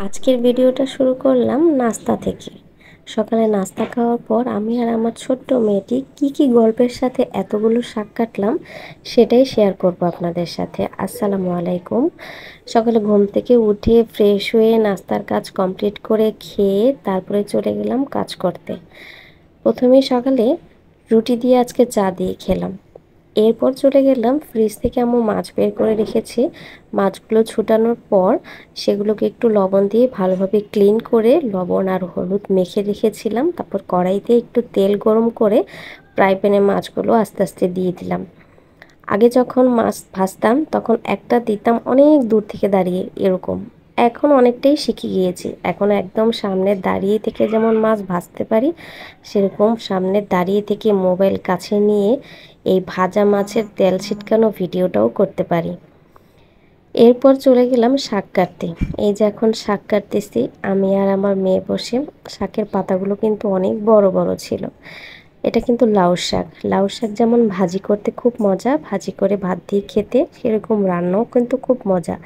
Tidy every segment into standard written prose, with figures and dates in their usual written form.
আজকের ভিডিওটা শুরু করলাম নাস্তা থেকে। সকালে নাস্তা খাওয়ার পর আমি আর আমার ছোট্ট মেয়েটি কি গল্পের সাথে এতগুলো শাক কাটলাম সেটাই শেয়ার করব আপনাদের সাথে। আসসালামু আলাইকুম। সকালে ঘুম থেকে উঠে ফ্রেশ হয়ে নাস্তার কাজ কমপ্লিট করে খেয়ে তারপরে চলে গেলাম কাজ করতে। প্রথমেই সকালে রুটি দিয়ে আজকে চা দিয়ে খেলাম। এরপর চলে গেলাম ফ্রিজ থেকে আম্মু মাছ বের করে রেখেছে। মাছগুলো ছুটানোর পর সেগুলোকে একটু লবণ দিয়ে ভালোভাবে ক্লিন করে লবণ আর হলুদ মেখে রেখেছিলাম। তারপর কড়াইতে একটু তেল গরম করে ফ্রাই প্যানে মাছগুলো আস্তে আস্তে দিয়ে দিলাম। আগে যখন মাছ ভাজতাম তখন একটা দিতাম অনেক দূর থেকে দাঁড়িয়ে এরকম। এখন অনেকটাই শিখে গিয়েছি। এখন একদম সামনে দাঁড়িয়ে থেকে যেমন মাছ ভাজতে পারি, সেরকম সামনে দাঁড়িয়ে থেকে মোবাইল কাছে নিয়ে এই ভাজা মাছের তেল ছিটকানো ভিডিওটাও করতে পারি। এরপর চলে গেলাম শাক কাটতে। এই যে এখন শাক কাটতেছি আমি আর আমার মেয়ে বসে। শাকের পাতাগুলো কিন্তু অনেক বড় বড় ছিল। এটা কিন্তু লাউ শাক। লাউ শাক যেমন ভাজি করতে খুব মজা, ভাজি করে ভাত দিয়ে খেতে, সেরকম রান্নাও কিন্তু খুব মজা।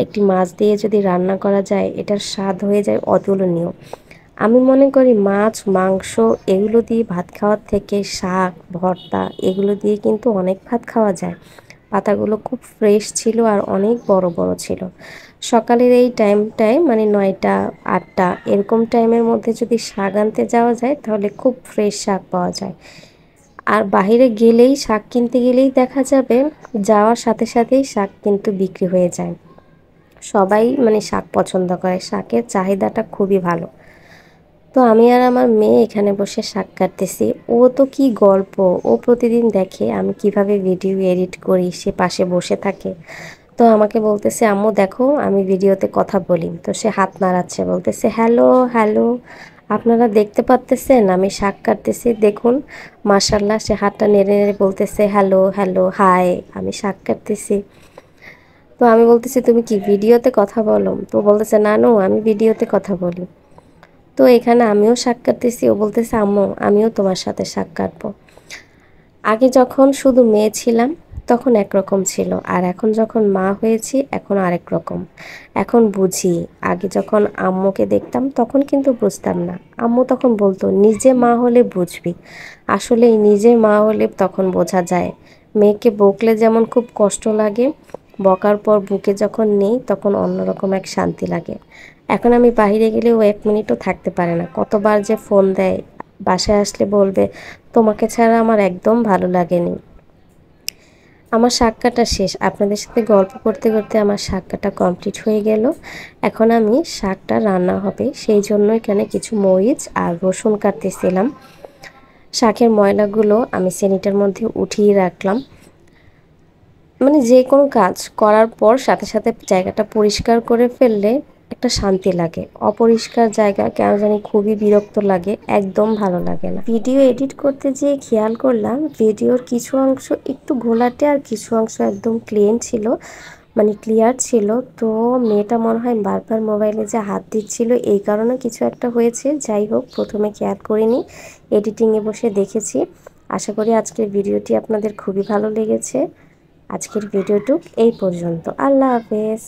একটি মাছ দিয়ে যদি রান্না করা যায় এটার স্বাদ হয়ে যায় অতুলনীয়। আমি মনে করি মাছ মাংস এগুলো দিয়ে ভাত খাওয়ার থেকে শাক ভর্তা এগুলো দিয়ে কিন্তু অনেক ভাত খাওয়া যায়। পাতাগুলো খুব ফ্রেশ ছিল আর অনেক বড় বড় ছিল। সকালের এই টাইমটায় মানে 9টা 8টা এরকম টাইমের মধ্যে যদি শাক আনতে যাওয়া যায় তাহলে খুব ফ্রেশ শাক পাওয়া যায়। আর বাইরে গেলেই শাক কিনতে গেলেই দেখা যাবে যাওয়ার সাথে সাথেই শাক কিন্তু বিক্রি হয়ে যায়। সবাই মানে শাক পছন্দ করে, শাকের চাহিদাটা খুবই ভালো। তো আমি আর আমার মেয়ে এখানে বসে শাক কাটতেছি। ও তো কি গল্প, ও প্রতিদিন দেখে আমি কিভাবে ভিডিও এডিট করি, সে পাশে বসে থাকে। তো আমাকে বলতেছে আম্মু দেখো আমি ভিডিওতে কথা বলি। তো সে হাত নাড়াচ্ছে, বলতেছে হ্যালো হ্যালো, আপনারা দেখতে পাচ্তেছেন আমি শাক কাটতেছি দেখুন। মাশাল্লাহ, সে হাতটা নেড়ে নেড়ে বলতেছে হ্যালো হ্যালো হাই, আমি শাক কাটতেছি। তো আমি বলতেছি তুমি কি ভিডিওতে কথা বলো? তো বলতেছে নানু আমি ভিডিওতে কথা বলি। তো এখানে আমিও শাক কাটতেছি, ও বলতেছে আম্মু আমিও তোমার সাথে শাক কাটবো। আগে যখন শুধু মেয়ে ছিলাম তখন একরকম ছিল, আর এখন যখন মা হয়েছি এখন আরেক রকম। এখন বুঝি। আগে যখন আম্মুকে দেখতাম তখন কিন্তু বুঝতাম না। আম্মু তখন বলতো নিজে মা হলে বুঝবি। আসলে নিজে মা হলে তখন বোঝা যায়। মেয়েকে বকলে যেমন খুব কষ্ট লাগে, বকার পর বুকে যখন নেই তখন অন্যরকম এক শান্তি লাগে। এখন আমি বাইরে গেলেও 1 মিনিটও থাকতে পারে না, কতবার যে ফোন দেয়। বাসায় আসলে বলবে তোমাকে ছাড়া আমার একদম ভালো লাগেনি। আমার শাক কাটা শেষ, আপনাদের সাথে গল্প করতে করতে আমার শাক কাটা কমপ্লিট হয়ে গেল। এখন আমি শাকটা রান্না হবে সেই জন্য এখানে কিছু মরিচ আর রসুন কাটতেছিলাম। শাকের ময়লাগুলো আমি সেনিটার মধ্যে উঠিয়ে রাখলাম। মানে যে কোনো কাজ করার পর সাথে সাথে জায়গাটা পরিষ্কার করে ফেললে একটা শান্তি লাগে। অপরিষ্কার জায়গা কেন জানি খুবই বিরক্ত লাগে, একদম ভালো লাগে না। ভিডিও এডিট করতে যেয়ে খেয়াল করলাম ভিডিওর কিছু অংশ একটু ঘোলাটে আর কিছু অংশ একদম ক্লিন ছিল, মানে ক্লিয়ার ছিল। তো মেয়েটা মনে হয় বারবার মোবাইলে যে হাত দিচ্ছিল এই কারণে কিছু একটা হয়েছে। যাই হোক, প্রথমে খেয়াল করিনি, এডিটিংয়ে বসে দেখেছি। আশা করি আজকের ভিডিওটি আপনাদের খুবই ভালো লেগেছে। আজকের ভিডিওটুক এই পর্যন্ত। আল্লাহ হাফেজ।